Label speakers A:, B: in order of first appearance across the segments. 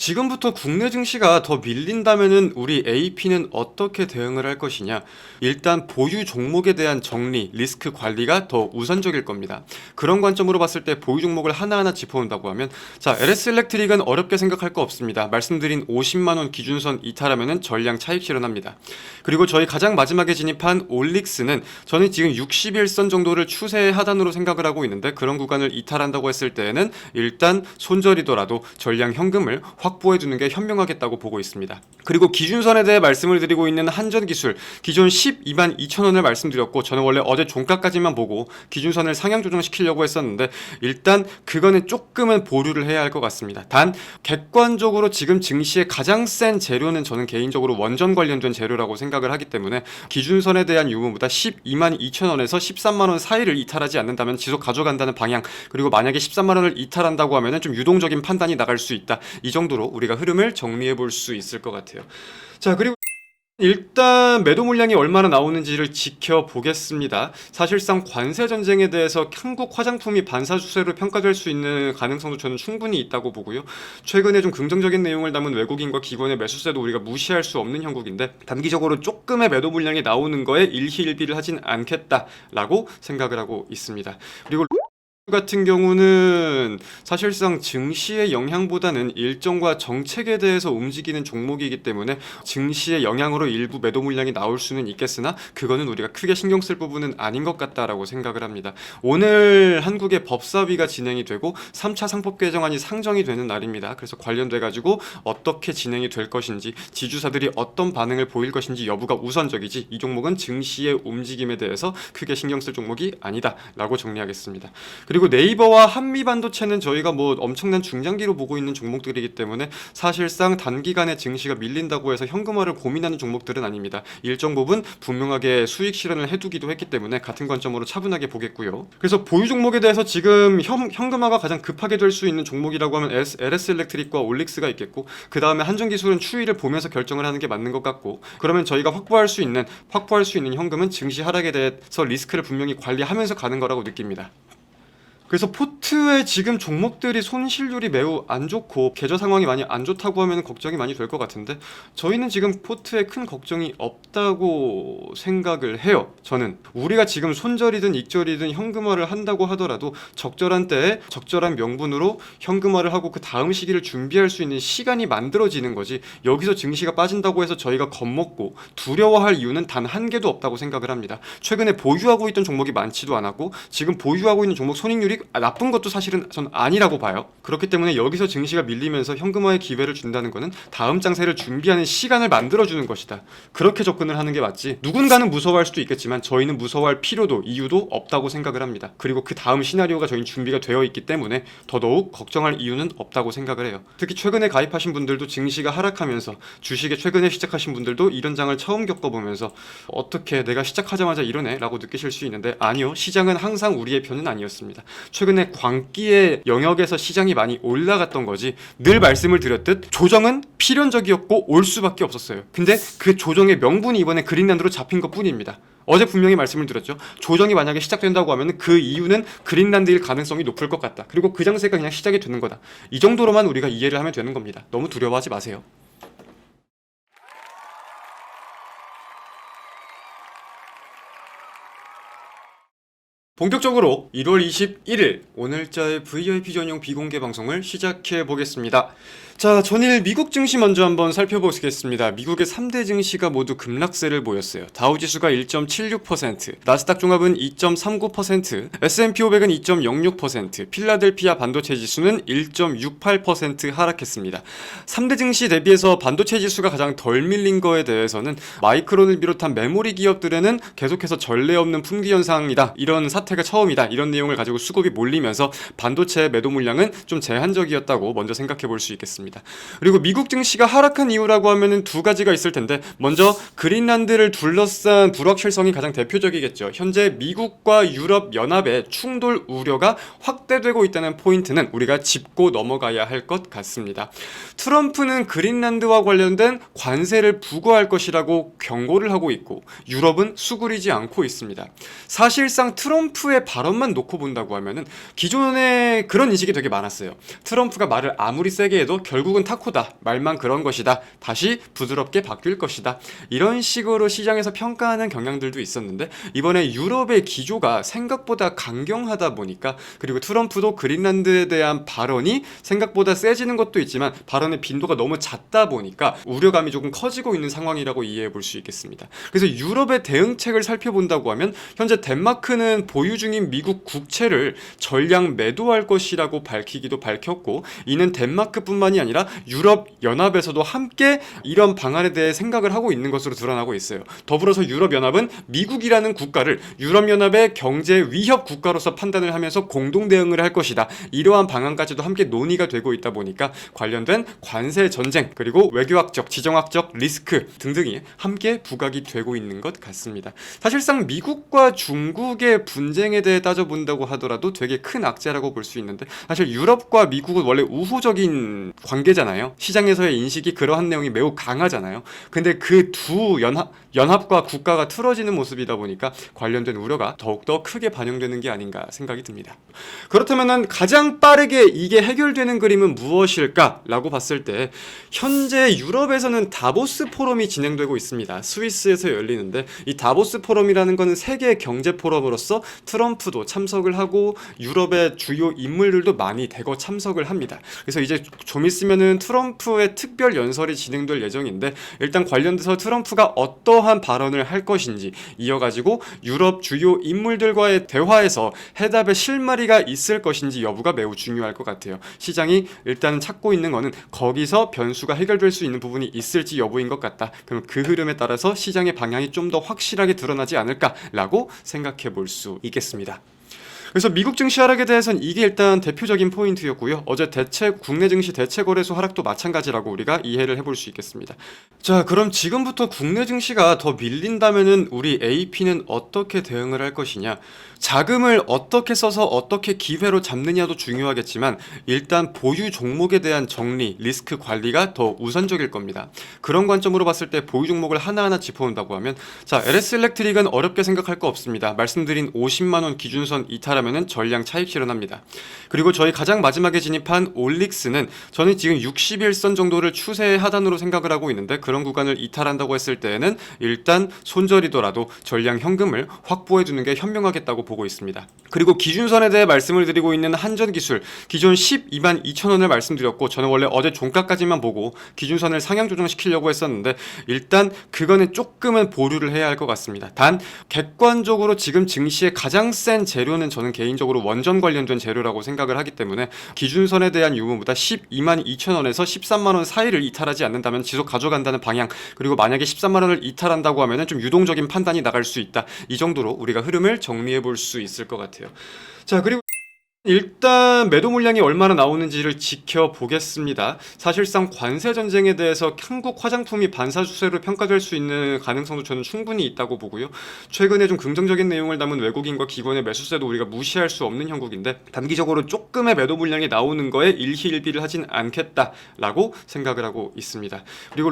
A: 지금부터 국내 증시가 더 밀린다면은 우리 AP는 어떻게 대응을 할 것이냐? 일단 보유 종목에 대한 정리, 리스크 관리가 더 우선적일 겁니다. 그런 관점으로 봤을 때 보유 종목을 하나하나 짚어본다고 하면 자, LS 일렉트릭은 어렵게 생각할 거 없습니다. 말씀드린 50만 원 기준선 이탈하면은 전량 차익 실현합니다. 그리고 저희 가장 마지막에 진입한 올릭스는 저는 지금 61선 정도를 추세 하단으로 생각을 하고 있는데 그런 구간을 이탈한다고 했을 때에는 일단 손절이더라도 전량 현금을 확보해 두는 게 현명하겠다고 보고 있습니다. 그리고 기준선에 대해 말씀을 드리고 있는 한전기술 기존 12만 2천 원을 말씀드렸고 저는 원래 어제 종가까지만 보고 기준선을 상향 조정시키려고 했었는데 일단 그거는 조금은 보류를 해야 할 것 같습니다. 단 객관적으로 지금 증시의 가장 센 재료는 저는 개인적으로 원전 관련된 재료라고 생각을 하기 때문에 기준선에 대한 유무보다 12만 2천 원에서 13만 원 사이를 이탈하지 않는다면 지속 가져간다는 방향, 그리고 만약에 13만 원을 이탈한다고 하면은 좀 유동적인 판단이 나갈 수 있다. 이 정도로 우리가 흐름을 정리해 볼 수 있을 것 같아요. 자, 그리고 일단 매도 물량이 얼마나 나오는지를 지켜보겠습니다. 사실상 관세 전쟁에 대해서 한국 화장품이 반사주세로 평가될 수 있는 가능성도 저는 충분히 있다고 보고요. 최근에 좀 긍정적인 내용을 담은 외국인과 기관의 매수세도 우리가 무시할 수 없는 형국인데 단기적으로 조금의 매도 물량이 나오는 거에 일희일비를 하진 않겠다라고 생각을 하고 있습니다. 그리고 같은 경우는 사실상 증시의 영향보다는 일정과 정책에 대해서 움직이는 종목이기 때문에 증시의 영향으로 일부 매도 물량이 나올 수는 있겠으나 그거는 우리가 크게 신경 쓸 부분은 아닌 것 같다라고 생각을 합니다. 오늘 한국의 법사위가 진행이 되고 3차 상법 개정안이 상정이 되는 날입니다. 그래서 관련돼 가지고 어떻게 진행이 될 것인지, 지주사들이 어떤 반응을 보일 것인지 여부가 우선적이지 이 종목은 증시의 움직임에 대해서 크게 신경 쓸 종목이 아니다라고 정리하겠습니다. 그리고 네이버와 한미반도체는 저희가 뭐 엄청난 중장기로 보고 있는 종목들이기 때문에 사실상 단기간에 증시가 밀린다고 해서 현금화를 고민하는 종목들은 아닙니다. 일정 부분 분명하게 수익 실현을 해두기도 했기 때문에 같은 관점으로 차분하게 보겠고요. 그래서 보유 종목에 대해서 지금 현금화가 가장 급하게 될 수 있는 종목이라고 하면 LS 일렉트릭과 올릭스가 있겠고 그 다음에 한전기술은 추이를 보면서 결정을 하는 게 맞는 것 같고 그러면 저희가 확보할 수 있는 현금은 증시 하락에 대해서 리스크를 분명히 관리하면서 가는 거라고 느낍니다. 그래서 포트의 지금 종목들이 손실률이 매우 안 좋고 계좌 상황이 많이 안 좋다고 하면 걱정이 많이 될 것 같은데 저희는 지금 포트에 큰 걱정이 없다고 생각을 해요. 저는 우리가 지금 손절이든 익절이든 현금화를 한다고 하더라도 적절한 때에 적절한 명분으로 현금화를 하고 그 다음 시기를 준비할 수 있는 시간이 만들어지는 거지 여기서 증시가 빠진다고 해서 저희가 겁먹고 두려워할 이유는 단 한 개도 없다고 생각을 합니다. 최근에 보유하고 있던 종목이 많지도 않았고 지금 보유하고 있는 종목 손익률이 나쁜 것도 사실은 전 아니라고 봐요. 그렇기 때문에 여기서 증시가 밀리면서 현금화의 기회를 준다는 것은 다음 장세를 준비하는 시간을 만들어주는 것이다. 그렇게 접근을 하는 게 맞지 누군가는 무서워할 수도 있겠지만 저희는 무서워할 필요도 이유도 없다고 생각을 합니다. 그리고 그 다음 시나리오가 저희는 준비가 되어 있기 때문에 더더욱 걱정할 이유는 없다고 생각을 해요. 특히 최근에 가입하신 분들도 증시가 하락하면서 주식에 최근에 시작하신 분들도 이런 장을 처음 겪어보면서 어떻게 내가 시작하자마자 이러네 라고 느끼실 수 있는데 아니요, 시장은 항상 우리의 편은 아니었습니다. 최근에 광기의 영역에서 시장이 많이 올라갔던 거지 늘 말씀을 드렸듯 조정은 필연적이었고 올 수밖에 없었어요. 근데 그 조정의 명분이 이번에 그린란드로 잡힌 것 뿐입니다. 어제 분명히 말씀을 드렸죠. 조정이 만약에 시작된다고 하면 그 이유는 그린란드일 가능성이 높을 것 같다. 그리고 그 장세가 그냥 시작이 되는 거다. 이 정도로만 우리가 이해를 하면 되는 겁니다. 너무 두려워하지 마세요. 본격적으로 1월 21일 오늘자의 VIP 전용 비공개 방송을 시작해 보겠습니다. 자, 전일 미국 증시 먼저 한번 살펴보겠습니다. 미국의 3대 증시가 모두 급락세를 보였어요. 다우지수가 1.76%, 나스닥 종합은 2.39%, S&P 500은 2.06%, 필라델피아 반도체 지수는 1.68% 하락했습니다. 3대 증시 대비해서 반도체 지수가 가장 덜 밀린 거에 대해서는 마이크론을 비롯한 메모리 기업들에는 계속해서 전례 없는 품귀 현상이다. 이런 사태가 처음이다. 이런 내용을 가지고 수급이 몰리면서 반도체 매도 물량은 좀 제한적이었다고 먼저 생각해 볼 수 있겠습니다. 그리고 미국 증시가 하락한 이유라고 하면은 두 가지가 있을 텐데 먼저 그린란드를 둘러싼 불확실성이 가장 대표적이겠죠. 현재 미국과 유럽 연합의 충돌 우려가 확대되고 있다는 포인트는 우리가 짚고 넘어가야 할 것 같습니다. 트럼프는 그린란드와 관련된 관세를 부과할 것이라고 경고를 하고 있고 유럽은 수그리지 않고 있습니다. 사실상 트럼프 트럼프의 발언만 놓고 본다고 하면은 기존에 그런 인식이 되게 많았어요. 트럼프가 말을 아무리 세게 해도 결국은 타코다. 말만 그런 것이다. 다시 부드럽게 바뀔 것이다. 이런 식으로 시장에서 평가하는 경향들도 있었는데 이번에 유럽의 기조가 생각보다 강경하다 보니까 그리고 트럼프도 그린란드에 대한 발언이 생각보다 세지는 것도 있지만 발언의 빈도가 너무 잦다 보니까 우려감이 조금 커지고 있는 상황이라고 이해해 볼 수 있겠습니다. 그래서 유럽의 대응책을 살펴본다고 하면 현재 덴마크는 보유 중인 미국 국채를 전량 매도할 것이라고 밝히기도 밝혔고 이는 덴마크뿐만이 아니라 유럽 연합에서도 함께 이런 방안에 대해 생각을 하고 있는 것으로 드러나고 있어요. 더불어서 유럽 연합은 미국이라는 국가를 유럽 연합의 경제 위협 국가로서 판단을 하면서 공동 대응을 할 것이다. 이러한 방안까지도 함께 논의가 되고 있다 보니까 관련된 관세 전쟁 그리고 외교학적, 지정학적 리스크 등등이 함께 부각이 되고 있는 것 같습니다. 사실상 미국과 중국의 분쟁에 대해 따져본다고 하더라도 되게 큰 악재라고 볼 수 있는데 사실 유럽과 미국은 원래 우호적인 관계잖아요. 시장에서의 인식이 그러한 내용이 매우 강하잖아요. 근데 그 두 연합과 국가가 틀어지는 모습이다 보니까 관련된 우려가 더욱더 크게 반영되는 게 아닌가 생각이 듭니다. 그렇다면 가장 빠르게 이게 해결되는 그림은 무엇일까라고 봤을 때 현재 유럽에서는 다보스 포럼이 진행되고 있습니다. 스위스에서 열리는데 이 다보스 포럼이라는 것은 세계 경제 포럼으로서 트럼프도 참석을 하고 유럽의 주요 인물들도 많이 대거 참석을 합니다. 그래서 이제 좀 있으면은 트럼프의 특별 연설이 진행될 예정인데 일단 관련돼서 트럼프가 어떠한 발언을 할 것인지 이어가지고 유럽 주요 인물들과의 대화에서 해답의 실마리가 있을 것인지 여부가 매우 중요할 것 같아요. 시장이 일단 찾고 있는 거는 거기서 변수가 해결될 수 있는 부분이 있을지 여부인 것 같다. 그럼 그 흐름에 따라서 시장의 방향이 좀 더 확실하게 드러나지 않을까라고 생각해 볼 수 있겠습니다. 그래서 미국 증시 하락에 대해서는 이게 일단 대표적인 포인트였고요. 어제 국내 증시 대체 거래소 하락도 마찬가지라고 우리가 이해를 해볼 수 있겠습니다. 자, 그럼 지금부터 국내 증시가 더 밀린다면은 우리 AP는 어떻게 대응을 할 것이냐? 자금을 어떻게 써서 어떻게 기회로 잡느냐도 중요하겠지만 일단 보유 종목에 대한 정리, 리스크 관리가 더 우선적일 겁니다. 그런 관점으로 봤을 때 보유 종목을 하나하나 짚어본다고 하면 자, LS일렉트릭은 어렵게 생각할 거 없습니다. 말씀드린 50만원 기준선 이탈하면은 전량 차익 실현합니다. 그리고 저희 가장 마지막에 진입한 올릭스는 저는 지금 61선 정도를 추세 하단으로 생각을 하고 있는데 그런 구간을 이탈한다고 했을 때에는 일단 손절이더라도 전량 현금을 확보해 두는 게 현명하겠다고 보고 있습니다. 그리고 기준선에 대해 말씀을 드리고 있는 한전기술 기존 12만 2천원을 말씀드렸고 저는 원래 어제 종가까지만 보고 기준선을 상향 조정시키려고 했었는데 일단 그거는 조금은 보류를 해야 할 것 같습니다. 단 객관적으로 지금 증시의 가장 센 재료는 저는 개인적으로 원전 관련된 재료라고 생각을 하기 때문에 기준선에 대한 유무보다 12만 2천원에서 13만원 사이를 이탈하지 않는다면 지속 가져간다는 방향 그리고 만약에 13만원을 이탈한다고 하면 좀 유동적인 판단이 나갈 수 있다. 이 정도로 우리가 흐름을 정리해 볼 수 있을 것 같아요. 자, 그리고 일단 매도 물량이 얼마나 나오는지를 지켜보겠습니다. 사실상 관세 전쟁에 대해서 한국 화장품이 반사주세로 평가될 수 있는 가능성도 저는 충분히 있다고 보고요. 최근에 좀 긍정적인 내용을 담은 외국인과 기관의 매수세도 우리가 무시할 수 없는 형국인데 단기적으로 조금의 매도 물량이 나오는 거에 일희일비를 하진 않겠다라고 생각을 하고 있습니다. 그리고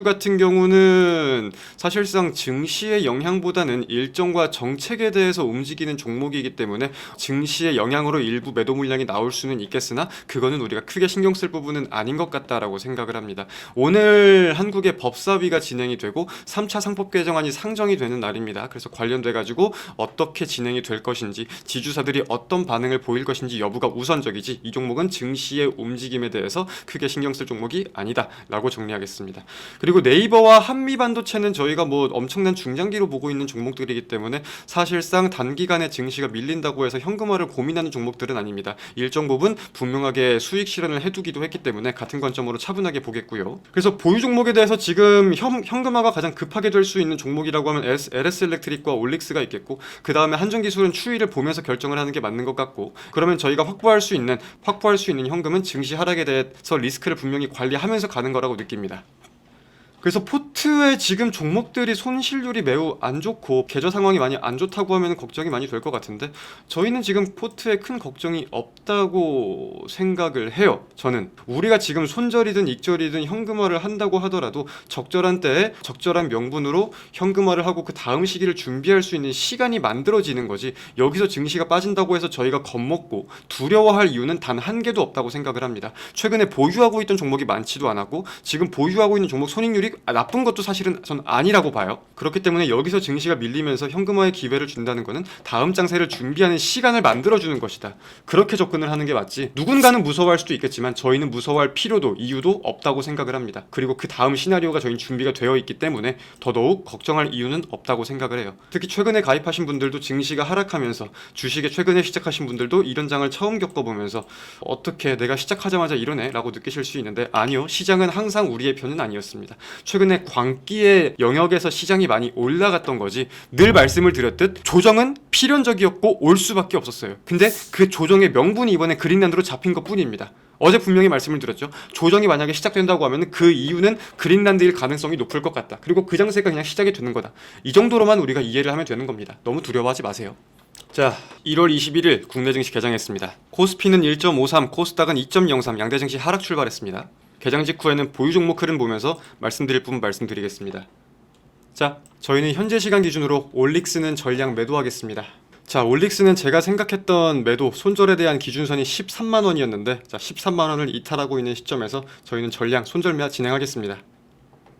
A: 같은 경우는 사실상 증시의 영향보다는 일정과 정책에 대해서 움직이는 종목이기 때문에 증시의 영향으로 일부 매도 물량이 나올 수는 있겠으나 그거는 우리가 크게 신경 쓸 부분은 아닌 것 같다라고 생각을 합니다. 오늘 한국의 법사위가 진행이 되고 3차 상법 개정안이 상정이 되는 날입니다. 그래서 관련돼 가지고 어떻게 진행이 될 것인지 지주사들이 어떤 반응을 보일 것인지 여부가 우선적이지 이 종목은 증시의 움직임에 대해서 크게 신경 쓸 종목이 아니다라고 정리하겠습니다. 그리고 네이버와 한미반도체는 저희가 뭐 엄청난 중장기로 보고 있는 종목들이기 때문에 사실상 단기간에 증시가 밀린다고 해서 현금화를 고민하는 종목들은 아닙니다. 일정 부분 분명하게 수익 실현을 해두기도 했기 때문에 같은 관점으로 차분하게 보겠고요. 그래서 보유 종목에 대해서 지금 현금화가 가장 급하게 될 수 있는 종목이라고 하면 LS일렉트릭과 올릭스가 있겠고 그 다음에 한전기술은 추이를 보면서 결정을 하는 게 맞는 것 같고 그러면 저희가 확보할 수 있는 현금은 증시 하락에 대해서 리스크를 분명히 관리하면서 가는 거라고 느낍니다. 그래서 포트의 지금 종목들이 손실률이 매우 안 좋고 계좌 상황이 많이 안 좋다고 하면 걱정이 많이 될 것 같은데, 저희는 지금 포트에 큰 걱정이 없다고 생각을 해요. 저는 우리가 지금 손절이든 익절이든 현금화를 한다고 하더라도 적절한 때에 적절한 명분으로 현금화를 하고 그 다음 시기를 준비할 수 있는 시간이 만들어지는 거지, 여기서 증시가 빠진다고 해서 저희가 겁먹고 두려워할 이유는 단 한 개도 없다고 생각을 합니다. 최근에 보유하고 있던 종목이 많지도 않았고 지금 보유하고 있는 종목 손익률이 나쁜 것도 사실은 전 아니라고 봐요. 그렇기 때문에 여기서 증시가 밀리면서 현금화의 기회를 준다는 것은 다음 장세를 준비하는 시간을 만들어주는 것이다. 그렇게 접근을 하는 게 맞지, 누군가는 무서워할 수도 있겠지만 저희는 무서워할 필요도 이유도 없다고 생각을 합니다. 그리고 그 다음 시나리오가 저희는 준비가 되어 있기 때문에 더더욱 걱정할 이유는 없다고 생각을 해요. 특히 최근에 가입하신 분들도 증시가 하락하면서, 주식에 최근에 시작하신 분들도 이런 장을 처음 겪어보면서 어떻게 내가 시작하자마자 이러네 라고 느끼실 수 있는데, 아니요, 시장은 항상 우리의 편은 아니었습니다. 최근에 광기의 영역에서 시장이 많이 올라갔던 거지, 늘 말씀을 드렸듯 조정은 필연적이었고 올 수밖에 없었어요. 근데 그 조정의 명분이 이번에 그린란드로 잡힌 것 뿐입니다. 어제 분명히 말씀을 드렸죠. 조정이 만약에 시작된다고 하면 그 이유는 그린란드일 가능성이 높을 것 같다. 그리고 그 장세가 그냥 시작이 되는 거다. 이 정도로만 우리가 이해를 하면 되는 겁니다. 너무 두려워하지 마세요. 자, 1월 21일 국내 증시 개장했습니다. 코스피는 1.53, 코스닥은 2.03, 양대 증시 하락 출발했습니다. 개장 직후에는 보유 종목 흐름 보면서 말씀드릴 부분 말씀드리겠습니다. 자, 저희는 현재 시간 기준으로 올릭스는 전량 매도하겠습니다. 자, 올릭스는 제가 생각했던 매도 손절에 대한 기준선이 13만원이었는데, 자, 13만원을 이탈하고 있는 시점에서 저희는 전량 손절 매매 진행하겠습니다.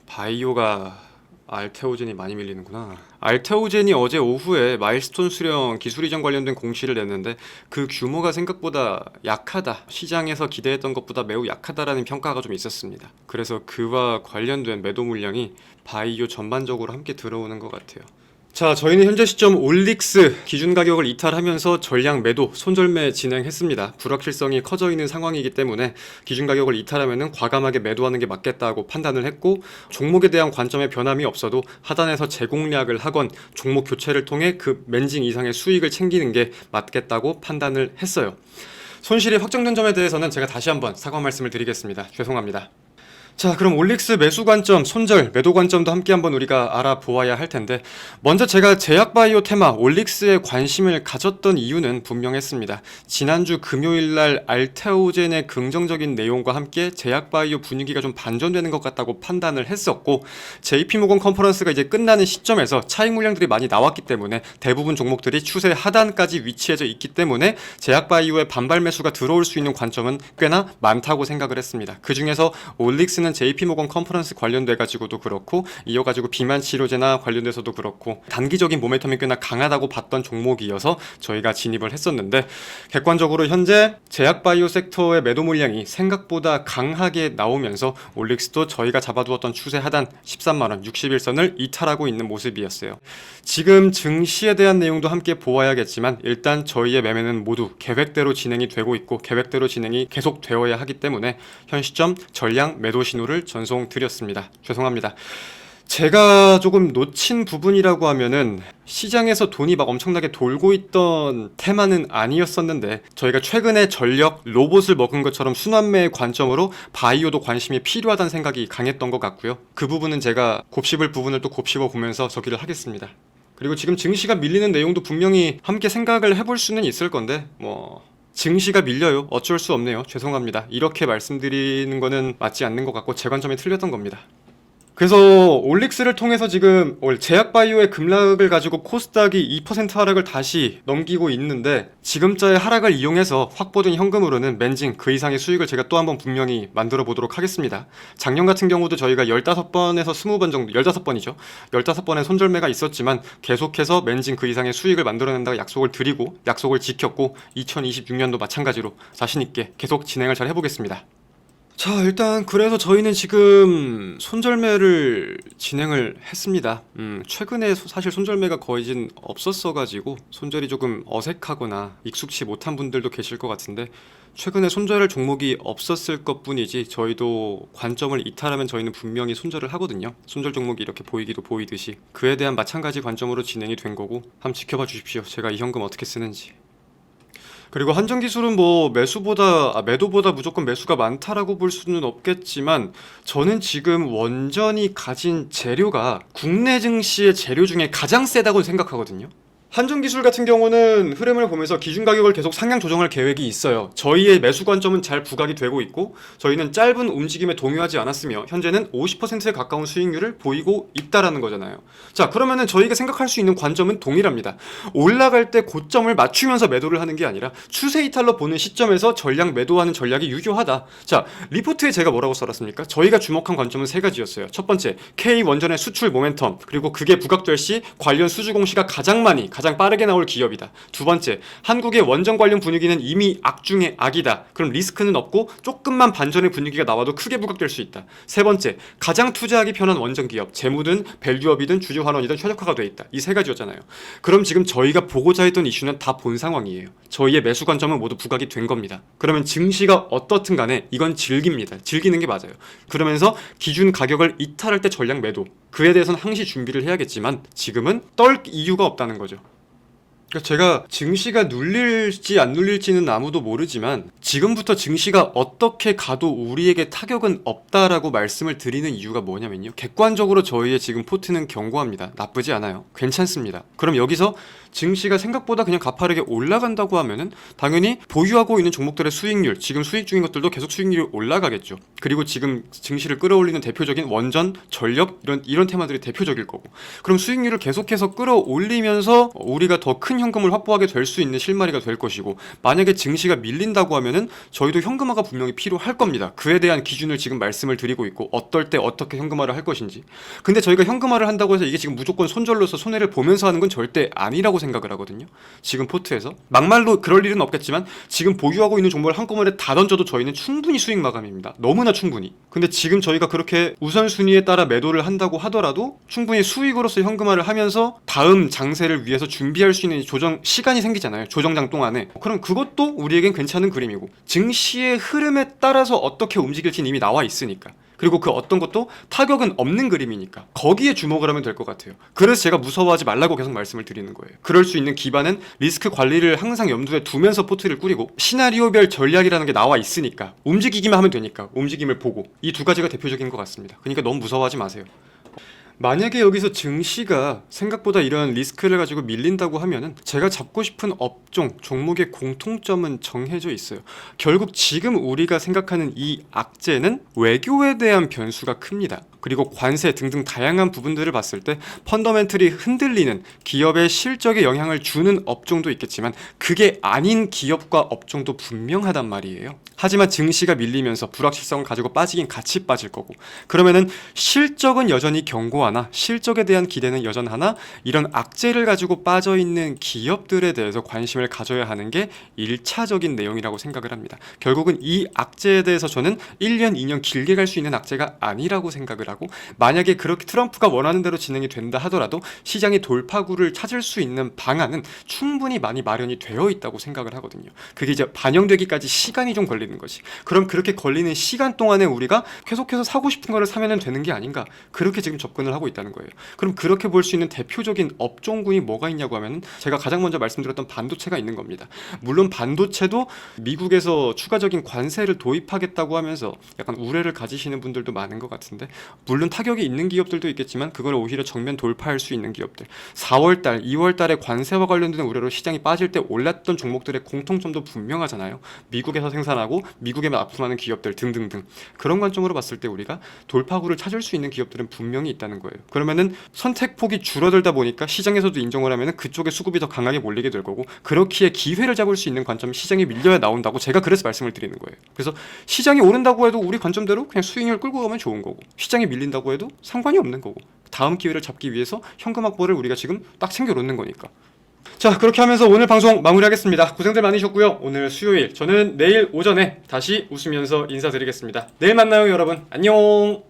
A: 바이오가 알테오젠이 많이 밀리는구나. 알테오젠이 어제 오후에 마일스톤 수령 기술 이전 관련된 공시를 냈는데 그 규모가 생각보다 약하다, 시장에서 기대했던 것보다 매우 약하다라는 평가가 좀 있었습니다. 그래서 그와 관련된 매도 물량이 바이오 전반적으로 함께 들어오는 것 같아요. 자, 저희는 현재 시점 올릭스 기준 가격을 이탈하면서 전량 매도 손절매 진행했습니다. 불확실성이 커져 있는 상황이기 때문에 기준 가격을 이탈하면 과감하게 매도하는 게 맞겠다고 판단을 했고, 종목에 대한 관점에 변함이 없어도 하단에서 재공략을 하건 종목 교체를 통해 그 맨징 이상의 수익을 챙기는 게 맞겠다고 판단을 했어요. 손실이 확정된 점에 대해서는 제가 다시 한번 사과 말씀을 드리겠습니다. 죄송합니다. 자, 그럼 올릭스 매수 관점, 손절, 매도 관점도 함께 한번 우리가 알아보아야 할 텐데, 먼저 제가 제약바이오 테마 올릭스에 관심을 가졌던 이유는 분명했습니다. 지난주 금요일날 알테오젠의 긍정적인 내용과 함께 제약바이오 분위기가 좀 반전되는 것 같다고 판단을 했었고, JP모건 컨퍼런스가 이제 끝나는 시점에서 차익 물량들이 많이 나왔기 때문에 대부분 종목들이 추세 하단까지 위치해져 있기 때문에 제약바이오의 반발 매수가 들어올 수 있는 관점은 꽤나 많다고 생각을 했습니다. 그 중에서 올릭스는 JP모건 컨퍼런스 관련돼가지고도 그렇고, 이어가지고 비만 치료제나 관련돼서도 그렇고 단기적인 모멘텀이 꽤나 강하다고 봤던 종목이어서 저희가 진입을 했었는데, 객관적으로 현재 제약바이오 섹터의 매도 물량이 생각보다 강하게 나오면서 올릭스도 저희가 잡아두었던 추세 하단 13만원 61선을 이탈하고 있는 모습이었어요. 지금 증시에 대한 내용도 함께 보아야겠지만, 일단 저희의 매매는 모두 계획대로 진행이 되고 있고 계획대로 진행이 계속 되어야 하기 때문에 현 시점 전량 매도 신호를 전송드렸습니다. 죄송합니다. 제가 조금 놓친 부분이라고 하면은, 시장에서 돈이 막 엄청나게 돌고 있던 테마는 아니었었는데 저희가 최근에 전력, 로봇을 먹은 것처럼 순환매의 관점으로 바이오도 관심이 필요하다는 생각이 강했던 것 같고요. 그 부분은 제가 곱씹을 부분을 또 곱씹어 보면서 저기를 하겠습니다. 그리고 지금 증시가 밀리는 내용도 분명히 함께 생각을 해볼 수는 있을 건데, 증시가 밀려요. 어쩔 수 없네요. 죄송합니다. 이렇게 말씀드리는 거는 맞지 않는 것 같고 제 관점이 틀렸던 겁니다. 그래서 올릭스를 통해서 지금 제약바이오의 급락을 가지고 코스닥이 2% 하락을 다시 넘기고 있는데, 지금자의 하락을 이용해서 확보된 현금으로는 맨징 그 이상의 수익을 제가 또 한번 분명히 만들어 보도록 하겠습니다. 작년 같은 경우도 저희가 15번에서 20번 정도, 15번이죠. 15번의 손절매가 있었지만 계속해서 맨징 그 이상의 수익을 만들어낸다고 약속을 드리고 약속을 지켰고, 2026년도 마찬가지로 자신있게 계속 진행을 잘 해보겠습니다. 자, 일단 그래서 저희는 지금 손절매를 진행을 했습니다. 최근에 사실 손절매가 거의 없었어가지고 손절이 조금 어색하거나 익숙치 못한 분들도 계실 것 같은데, 최근에 손절할 종목이 없었을 것 뿐이지 저희도 관점을 이탈하면 저희는 분명히 손절을 하거든요. 손절 종목이 이렇게 보이기도 보이듯이 그에 대한 마찬가지 관점으로 진행이 된 거고, 한번 지켜봐 주십시오. 제가 이 현금 어떻게 쓰는지. 그리고 한정 기술은 뭐 매도보다 무조건 매수가 많다라고 볼 수는 없겠지만 저는 지금 원전이 가진 재료가 국내 증시의 재료 중에 가장 세다고 생각하거든요. 한정기술 같은 경우는 흐름을 보면서 기준 가격을 계속 상향 조정할 계획이 있어요. 저희의 매수 관점은 잘 부각이 되고 있고 저희는 짧은 움직임에 동요하지 않았으며 현재는 50%에 가까운 수익률을 보이고 있다라는 거잖아요. 자, 그러면은 저희가 생각할 수 있는 관점은 동일합니다. 올라갈 때 고점을 맞추면서 매도를 하는 게 아니라 추세 이탈로 보는 시점에서 전략 매도하는 전략이 유효하다. 자, 리포트에 제가 뭐라고 써놨습니까? 저희가 주목한 관점은 세 가지였어요. 첫 번째, K 원전의 수출 모멘텀, 그리고 그게 부각될 시 관련 수주 공시가 가장 빠르게 나올 기업이다. 두 번째, 한국의 원전 관련 분위기는 이미 악 중에 악이다. 그럼 리스크는 없고 조금만 반전의 분위기가 나와도 크게 부각될 수 있다. 세 번째, 가장 투자하기 편한 원전 기업, 재무든 밸류업이든 주주 환원이든 최적화가 돼 있다. 이 세 가지였잖아요. 그럼 지금 저희가 보고자 했던 이슈는 다 본 상황이에요. 저희의 매수 관점은 모두 부각이 된 겁니다. 그러면 증시가 어떻든 간에 이건 즐깁니다. 즐기는 게 맞아요. 그러면서 기준 가격을 이탈할 때 전략 매도, 그에 대해서는 항시 준비를 해야겠지만 지금은 떨 이유가 없다는 거죠. 그러니까 제가 증시가 눌릴지 안 눌릴지는 아무도 모르지만 지금부터 증시가 어떻게 가도 우리에게 타격은 없다라고 말씀을 드리는 이유가 뭐냐면요, 객관적으로 저희의 지금 포트는 견고합니다. 나쁘지 않아요. 괜찮습니다. 그럼 여기서 증시가 생각보다 그냥 가파르게 올라간다고 하면은 당연히 보유하고 있는 종목들의 수익률, 지금 수익 중인 것들도 계속 수익률이 올라가겠죠. 그리고 지금 증시를 끌어올리는 대표적인 원전, 전력 이런 테마들이 대표적일 거고, 그럼 수익률을 계속해서 끌어올리면서 우리가 더 큰 현금을 확보하게 될 수 있는 실마리가 될 것이고, 만약에 증시가 밀린다고 하면은 저희도 현금화가 분명히 필요할 겁니다. 그에 대한 기준을 지금 말씀을 드리고 있고 어떨 때 어떻게 현금화를 할 것인지. 근데 저희가 현금화를 한다고 해서 이게 지금 무조건 손절로서 손해를 보면서 하는 건 절대 아니라고 생각을 하거든요. 지금 포트에서 막말로 그럴 일은 없겠지만 지금 보유하고 있는 종목을 한꺼번에 다 던져도 저희는 충분히 수익 마감입니다. 너무나 충분히. 근데 지금 저희가 그렇게 우선순위에 따라 매도를 한다고 하더라도 충분히 수익으로서 현금화를 하면서 다음 장세를 위해서 준비할 수 있는 조정 시간이 생기잖아요. 조정장 동안에. 그럼 그것도 우리에겐 괜찮은 그림이고, 증시의 흐름에 따라서 어떻게 움직일지는 이미 나와 있으니까, 그리고 그 어떤 것도 타격은 없는 그림이니까 거기에 주목을 하면 될 것 같아요. 그래서 제가 무서워하지 말라고 계속 말씀을 드리는 거예요. 그럴 수 있는 기반은 리스크 관리를 항상 염두에 두면서 포트를 꾸리고 시나리오별 전략이라는 게 나와 있으니까 움직이기만 하면 되니까 움직임을 보고, 이 두 가지가 대표적인 것 같습니다. 그러니까 너무 무서워하지 마세요. 만약에 여기서 증시가 생각보다 이런 리스크를 가지고 밀린다고 하면은 제가 잡고 싶은 업종, 종목의 공통점은 정해져 있어요. 결국 지금 우리가 생각하는 이 악재는 외교에 대한 변수가 큽니다. 그리고 관세 등등 다양한 부분들을 봤을 때 펀더멘털이 흔들리는 기업의 실적에 영향을 주는 업종도 있겠지만 그게 아닌 기업과 업종도 분명하단 말이에요. 하지만 증시가 밀리면서 불확실성을 가지고 빠지긴 같이 빠질 거고, 그러면은 실적은 여전히 견고하나 실적에 대한 기대는 여전하나 이런 악재를 가지고 빠져있는 기업들에 대해서 관심을 가져야 하는 게 1차적인 내용이라고 생각을 합니다. 결국은 이 악재에 대해서 저는 1년, 2년 길게 갈 수 있는 악재가 아니라고 생각을 하고, 만약에 그렇게 트럼프가 원하는 대로 진행이 된다 하더라도 시장이 돌파구를 찾을 수 있는 방안은 충분히 많이 마련이 되어 있다고 생각을 하거든요. 그게 이제 반영되기까지 시간이 좀 걸리는 것이. 그럼 그렇게 걸리는 시간 동안에 우리가 계속해서 사고 싶은 거를 사면 되는 게 아닌가, 그렇게 지금 접근을 하고 있다는 거예요. 그럼 그렇게 볼 수 있는 대표적인 업종군이 뭐가 있냐고 하면 제가 가장 먼저 말씀드렸던 반도체가 있는 겁니다. 물론 반도체도 미국에서 추가적인 관세를 도입하겠다고 하면서 약간 우려를 가지시는 분들도 많은 것 같은데, 물론 타격이 있는 기업들도 있겠지만 그걸 오히려 정면 돌파할 수 있는 기업들, 4월달, 2월달에 관세와 관련된 우려로 시장이 빠질 때 올랐던 종목들의 공통점도 분명하잖아요. 미국에서 생산하고 미국에 납품하는 기업들 등등등. 그런 관점으로 봤을 때 우리가 돌파구를 찾을 수 있는 기업들은 분명히 있다는 거예요. 그러면은 선택폭이 줄어들다 보니까 시장에서도 인정을 하면은 그쪽에 수급이 더 강하게 몰리게 될 거고, 그렇기에 기회를 잡을 수 있는 관점이 시장이 밀려야 나온다고 제가 그래서 말씀을 드리는 거예요. 그래서 시장이 오른다고 해도 우리 관점대로 그냥 수익률 끌고 가면 좋은 거고, 시장이 밀린다고 해도 상관이 없는 거고, 다음 기회를 잡기 위해서 현금 확보를 우리가 지금 딱 챙겨놓는 거니까. 자, 그렇게 하면서 오늘 방송 마무리하겠습니다. 고생들 많으셨고요. 오늘 수요일, 저는 내일 오전에 다시 웃으면서 인사드리겠습니다. 내일 만나요, 여러분. 안녕.